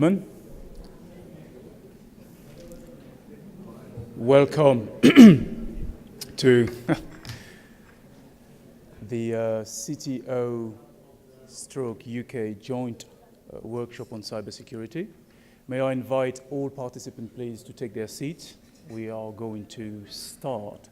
Welcome to the CTO stroke UK joint workshop on cybersecurity. May I invite all participants please to take their seats. We are going to start.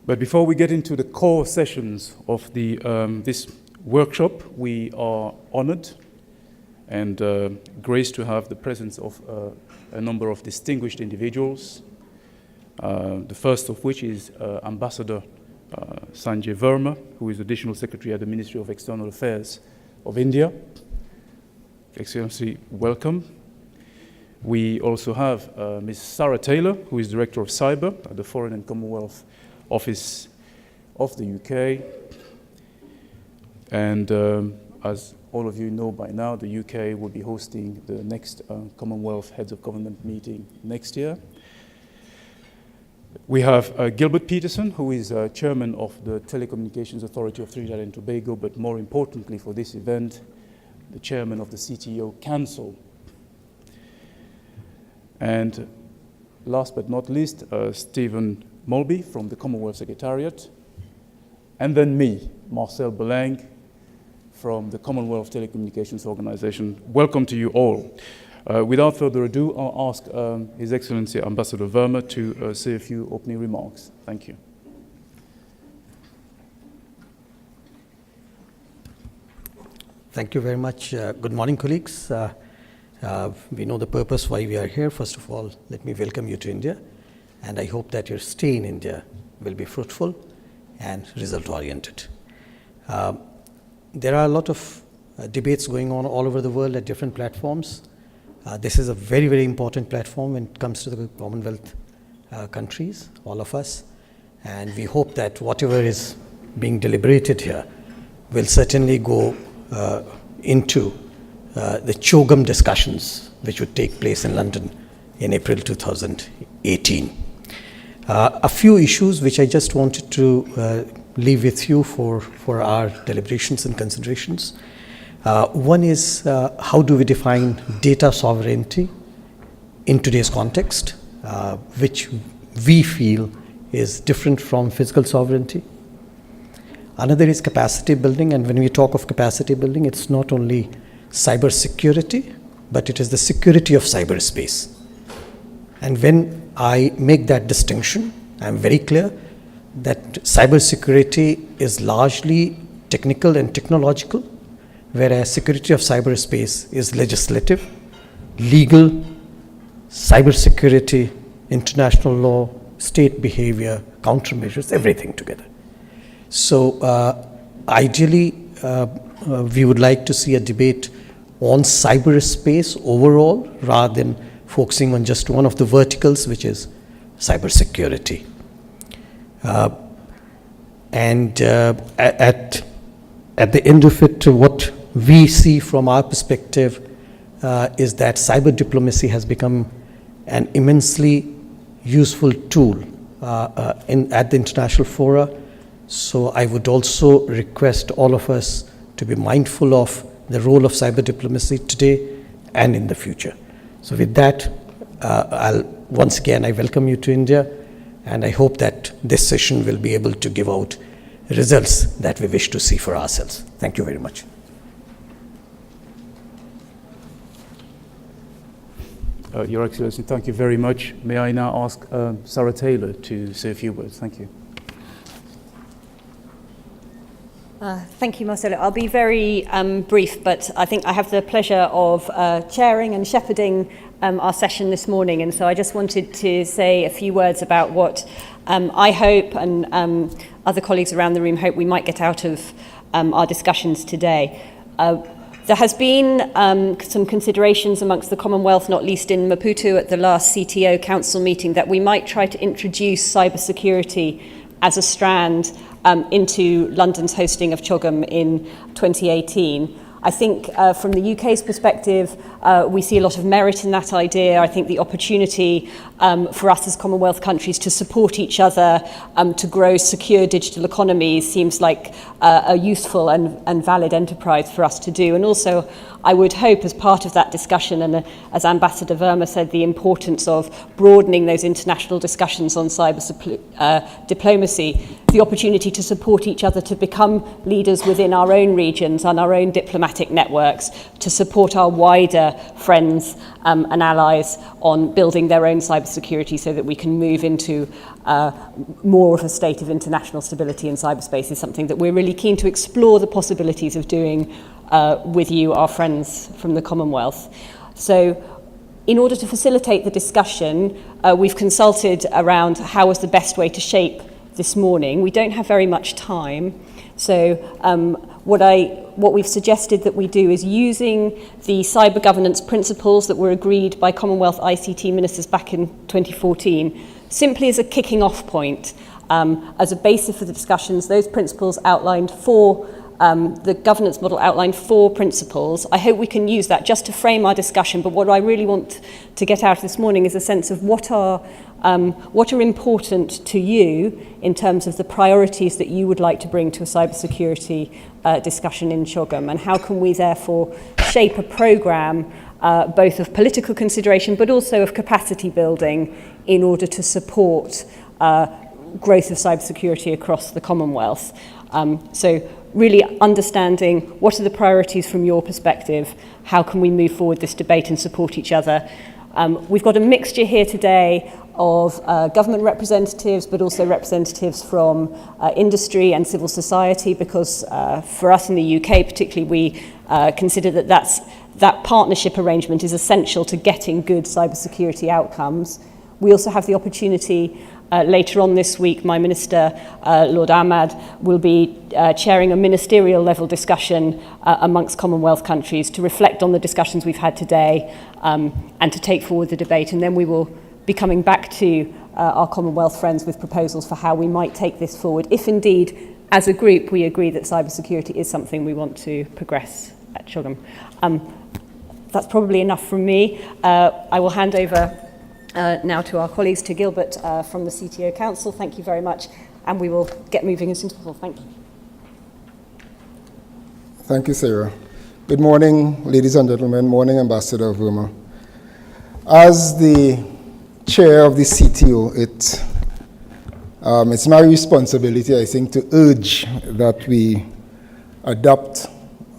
But before we get into the core sessions of the, this workshop, we are honored and graced to have the presence of a number of distinguished individuals, the first of which is Ambassador Sanjay Verma, who is Additional Secretary at the Ministry of External Affairs of India. Excellency, welcome. We also have Ms. Sarah Taylor, who is Director of Cyber at the Foreign and Commonwealth Office of the UK. And as all of you know by now, the UK will be hosting the next Commonwealth Heads of Government meeting next year. We have Gilbert Peterson, who is Chairman of the Telecommunications Authority of Trinidad and Tobago, but more importantly for this event, the Chairman of the CTO Council. And last but not least, Stephen Mulby from the Commonwealth Secretariat, and then me, Marcel Belang, from the Commonwealth Telecommunications Organization. Welcome to you all. Without further ado, I'll ask His Excellency Ambassador Verma to say a few opening remarks. Thank you. Thank you very much. Good morning, colleagues. We know the purpose why we are here. First of all, let me welcome you to India. And I hope that your stay in India will be fruitful and result-oriented. There are a lot of debates going on all over the world at different platforms. This is a very, very important platform when it comes to the Commonwealth countries, all of us. And we hope that whatever is being deliberated here will certainly go into the CHOGM discussions, which would take place in London in April 2018. A few issues which I just wanted to leave with you for our deliberations and considerations. One is how do we define data sovereignty in today's context, which we feel is different from physical sovereignty. Another is capacity building, and when we talk of capacity building, it's not only cyber security, but it is the security of cyberspace. And when I make that distinction, I'm very clear that cybersecurity is largely technical and technological, whereas security of cyberspace is legislative, legal, cybersecurity, international law, state behavior, countermeasures, everything together. So ideally, we would like to see a debate on cyberspace overall, rather than focusing on just one of the verticals, which is cybersecurity. And at the end of it, what we see from our perspective is that cyber diplomacy has become an immensely useful tool at the international fora. So I would also request all of us to be mindful of the role of cyber diplomacy today and in the future. So with that, once again, I welcome you to India, and I hope that this session will be able to give out results that we wish to see for ourselves. Thank you very much. Your Excellency, thank you very much. May I now ask Sarah Taylor to say a few words? Thank you. Thank you, Marcelo. I'll be very brief, but I think I have the pleasure of chairing and shepherding our session this morning, and so I just wanted to say a few words about what I hope and other colleagues around the room hope we might get out of our discussions today. There has been some considerations amongst the Commonwealth, not least in Maputo at the last CTO Council meeting, that we might try to introduce cybersecurity as a strand into London's hosting of CHOGM in 2018. I think from the UK's perspective, we see a lot of merit in that idea. I think the opportunity for us as Commonwealth countries to support each other to grow secure digital economies seems like a useful and valid enterprise for us to do. And also, I would hope as part of that discussion, and as Ambassador Verma said, the importance of broadening those international discussions on cyber diplomacy, the opportunity to support each other to become leaders within our own regions and our own diplomatic networks, to support our wider friends and allies on building their own cybersecurity so that we can move into more of a state of international stability in cyberspace is something that we're really keen to explore the possibilities of doing with you, our friends from the Commonwealth. So in order to facilitate the discussion, we've consulted around how was the best way to shape this morning. We don't have very much time, so what we've suggested that we do is using the cyber governance principles that were agreed by Commonwealth ICT ministers back in 2014, simply as a kicking off point, as a basis for the discussions. Those principles outlined the governance model outlined 4 principles. I hope we can use that just to frame our discussion, but what I really want to get out of this morning is a sense of what are important to you in terms of the priorities that you would like to bring to a cybersecurity discussion in CHOGM, and how can we therefore shape a programme both of political consideration but also of capacity building in order to support growth of cybersecurity across the Commonwealth. So really understanding what are the priorities from your perspective, how can we move forward this debate and support each other. We've got a mixture here today of government representatives, but also representatives from industry and civil society, because for us in the UK particularly, we consider that partnership arrangement is essential to getting good cybersecurity outcomes. We also have the opportunity later on this week, my Minister, Lord Ahmad, will be chairing a ministerial level discussion amongst Commonwealth countries to reflect on the discussions we've had today and to take forward the debate. And then we will be coming back to our Commonwealth friends with proposals for how we might take this forward, if indeed, as a group, we agree that cybersecurity is something we want to progress at CHOGM. That's probably enough from me. I will hand over now to our colleagues, to Gilbert from the CTO Council. Thank you very much, and we will get moving as soon as possible. Thank you. Thank you, Sarah. Good morning, ladies and gentlemen. Morning, Ambassador Verma. As the chair of the CTO, it's my responsibility, I think, to urge that we adopt,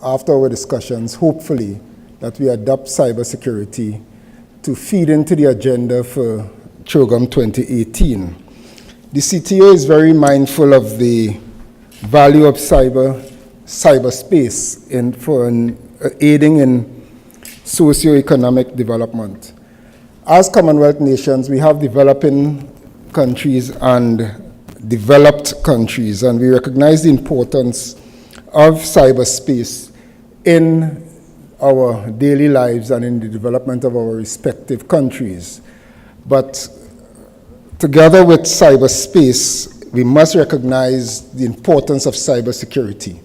after our discussions, hopefully, that we adopt cybersecurity to feed into the agenda for CHOGM 2018. The CTO is very mindful of the value of cyberspace for aiding in socio-economic development. As Commonwealth nations, we have developing countries and developed countries, and we recognize the importance of cyberspace in our daily lives and in the development of our respective countries. But together with cyberspace, we must recognize the importance of cybersecurity,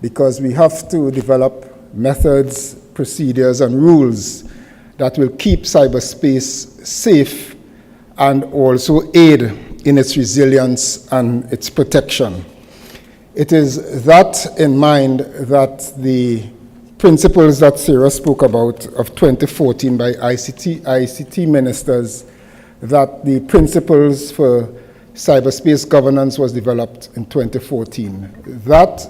because we have to develop methods, procedures, and rules that will keep cyberspace safe and also aid in its resilience and its protection. It is that in mind that the principles that Sarah spoke about of 2014 by ICT ministers, that the principles for cyberspace governance was developed in 2014. That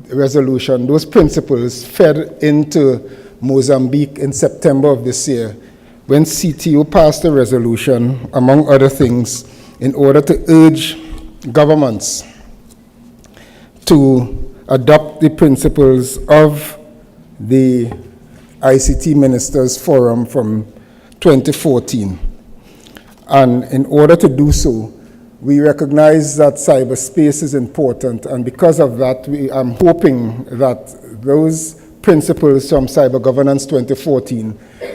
resolution, those principles fed into Mozambique in September of this year, when CTO passed a resolution, among other things, in order to urge governments to adopt the principles of the ICT Ministers Forum from 2014. And in order to do so, we recognize that cyberspace is important, and because of that, I'm hoping that those principles from Cyber Governance 2014,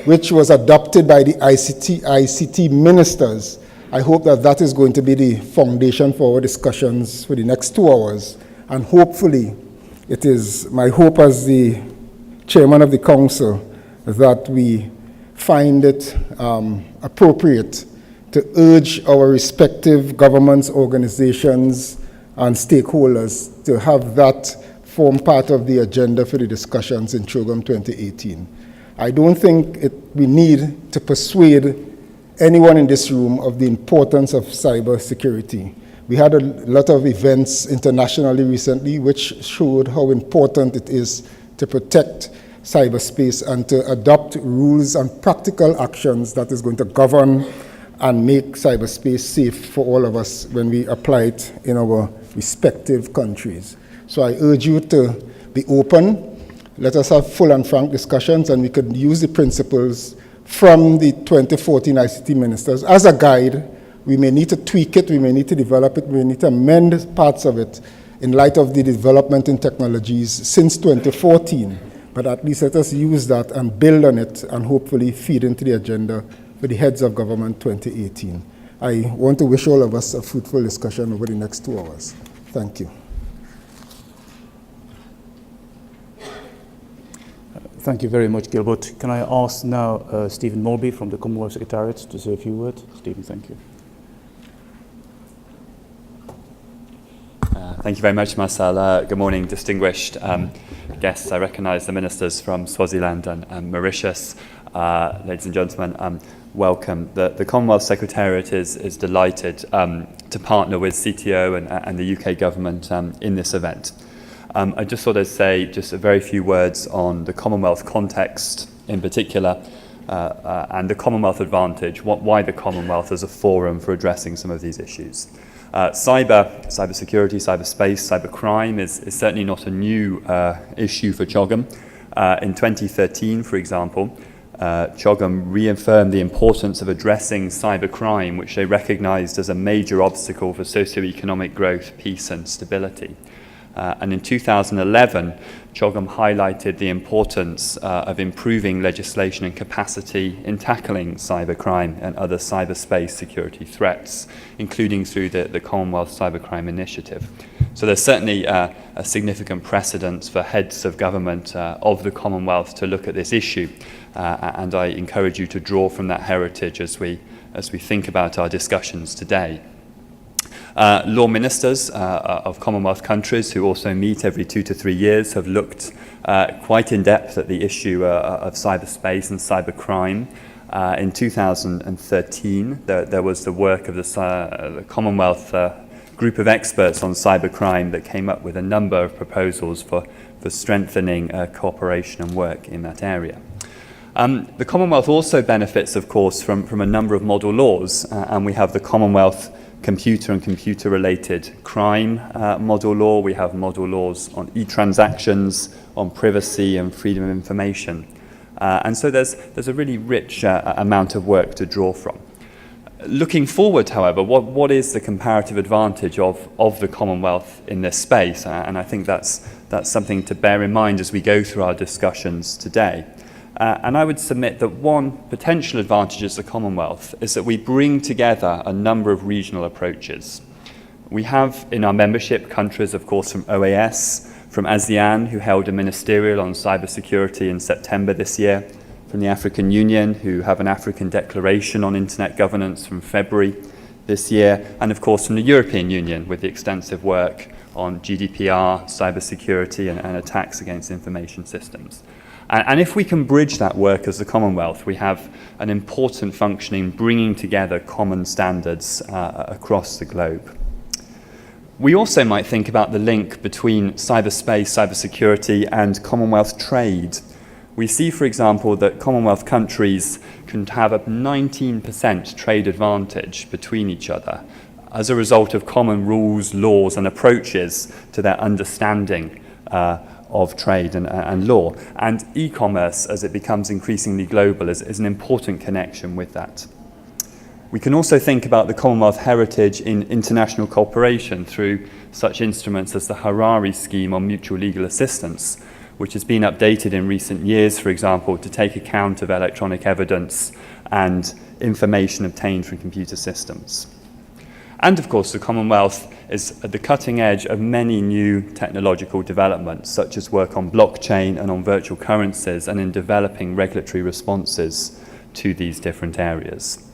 which was adopted by the ICT ministers, I hope that that is going to be the foundation for our discussions for the next 2 hours, and hopefully it is my hope as the chairman of the council that we find it appropriate to urge our respective governments, organizations, and stakeholders to have that form part of the agenda for the discussions in CHOGM 2018. I don't think we need to persuade anyone in this room of the importance of cyber security. We had a lot of events internationally recently which showed how important it is to protect cyberspace and to adopt rules and practical actions that is going to govern and make cyberspace safe for all of us when we apply it in our respective countries. So I urge you to be open. Let us have full and frank discussions, and we could use the principles from the 2014 ICT ministers as a guide. We may need to tweak it, we may need to develop it, we may need to amend parts of it in light of the development in technologies since 2014. But at least let us use that and build on it and hopefully feed into the agenda for the heads of government 2018. I want to wish all of us a fruitful discussion over the next 2 hours. Thank you. Thank you very much, Gilbert. Can I ask now Stephen Mulby from the Commonwealth Secretariat to say a few words? Stephen, thank you. Thank you very much, Marcel. Good morning, distinguished guests. I recognise the ministers from Swaziland and Mauritius. Ladies and gentlemen, welcome. The Commonwealth Secretariat is delighted to partner with CTO and the UK government in this event. I just thought I'd say just a very few words on the Commonwealth context in particular and the Commonwealth advantage, why the Commonwealth as a forum for addressing some of these issues. Cybersecurity, cyberspace, cybercrime is certainly not a new issue for CHOGM. In 2013, for example, CHOGM reaffirmed the importance of addressing cybercrime, which they recognised as a major obstacle for socio-economic growth, peace and stability. And in 2011, CHOGM highlighted the importance of improving legislation and capacity in tackling cybercrime and other cyberspace security threats, including through the Commonwealth Cybercrime Initiative. So there's certainly a significant precedent for heads of government of the Commonwealth to look at this issue, and I encourage you to draw from that heritage as we think about our discussions today. Law ministers of Commonwealth countries who also meet every 2 to 3 years have looked quite in depth at the issue of cyberspace and cybercrime. In 2013, there was the work of the Commonwealth group of experts on cybercrime that came up with a number of proposals for strengthening cooperation and work in that area. The Commonwealth also benefits, of course, from a number of model laws, and we have the Commonwealth computer and computer-related crime model law. We have model laws on e-transactions, on privacy and freedom of information. And so there's a really rich amount of work to draw from. Looking forward, however, what is the comparative advantage of the Commonwealth in this space? And I think that's something to bear in mind as we go through our discussions today. And I would submit that one potential advantage of the Commonwealth is that we bring together a number of regional approaches. We have in our membership countries, of course, from OAS, from ASEAN, who held a ministerial on cybersecurity in September this year, from the African Union, who have an African Declaration on Internet Governance from February this year, and of course from the European Union with the extensive work on GDPR, cybersecurity and attacks against information systems. And if we can bridge that work as the Commonwealth, we have an important function in bringing together common standards across the globe. We also might think about the link between cyberspace, cybersecurity, and Commonwealth trade. We see, for example, that Commonwealth countries can have a 19% trade advantage between each other as a result of common rules, laws, and approaches to their understanding of trade and law. And e-commerce, as it becomes increasingly global, is an important connection with that. We can also think about the Commonwealth heritage in international cooperation through such instruments as the Harare Scheme on Mutual Legal Assistance, which has been updated in recent years, for example, to take account of electronic evidence and information obtained from computer systems. And of course, the Commonwealth is at the cutting edge of many new technological developments, such as work on blockchain and on virtual currencies, and in developing regulatory responses to these different areas.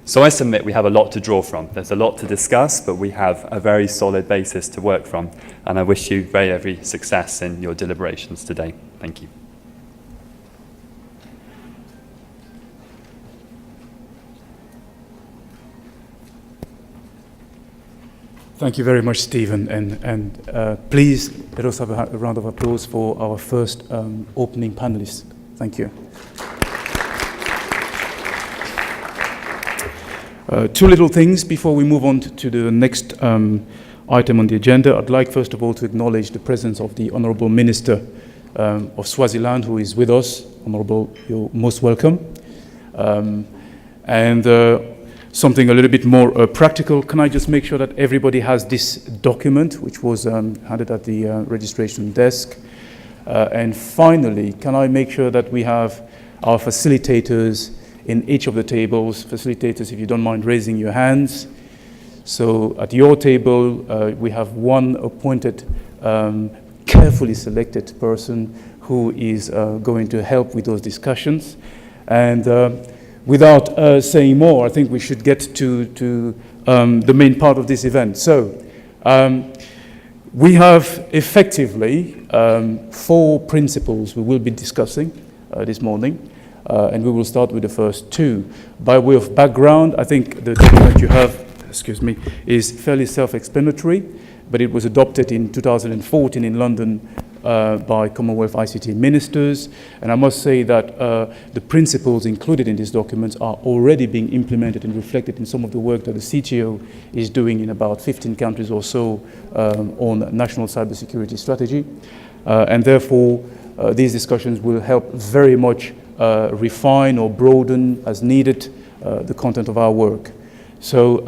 So I submit we have a lot to draw from. There's a lot to discuss, but we have a very solid basis to work from. And I wish you every success in your deliberations today. Thank you. Thank you very much, Stephen. And please let us have a round of applause for our first opening panelists. Thank you. Two little things before we move on to the next item on the agenda. I'd like, first of all, to acknowledge the presence of the Honourable Minister of Swaziland, who is with us. Honourable, you're most welcome. Something a little bit more practical. Can I just make sure that everybody has this document, which was handed at the registration desk? And finally, can I make sure that we have our facilitators in each of the tables? Facilitators, if you don't mind raising your hands. So at your table, we have one appointed, carefully selected person who is going to help with those discussions. And without saying more, I think we should get to the main part of this event. So we have effectively 4 principles we will be discussing this morning. And we will start with the first 2. By way of background, I think the document you have, is fairly self-explanatory, but it was adopted in 2014 in London by Commonwealth ICT ministers. And I must say that the principles included in these documents are already being implemented and reflected in some of the work that the CTO is doing in about 15 countries or so on national cybersecurity strategy. And therefore, these discussions will help very much refine or broaden as needed the content of our work. So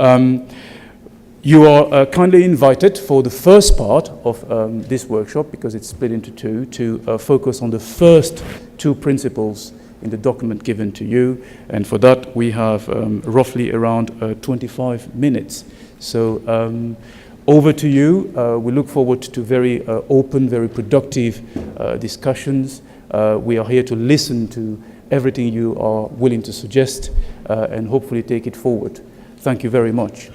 you are kindly invited for the first part of this workshop, because it's split into 2, to focus on the first 2 principles in the document given to you. And for that, we have roughly around 25 minutes. So over to you. We look forward to very open, very productive discussions. We are here to listen to everything you are willing to suggest and hopefully take it forward. Thank you very much.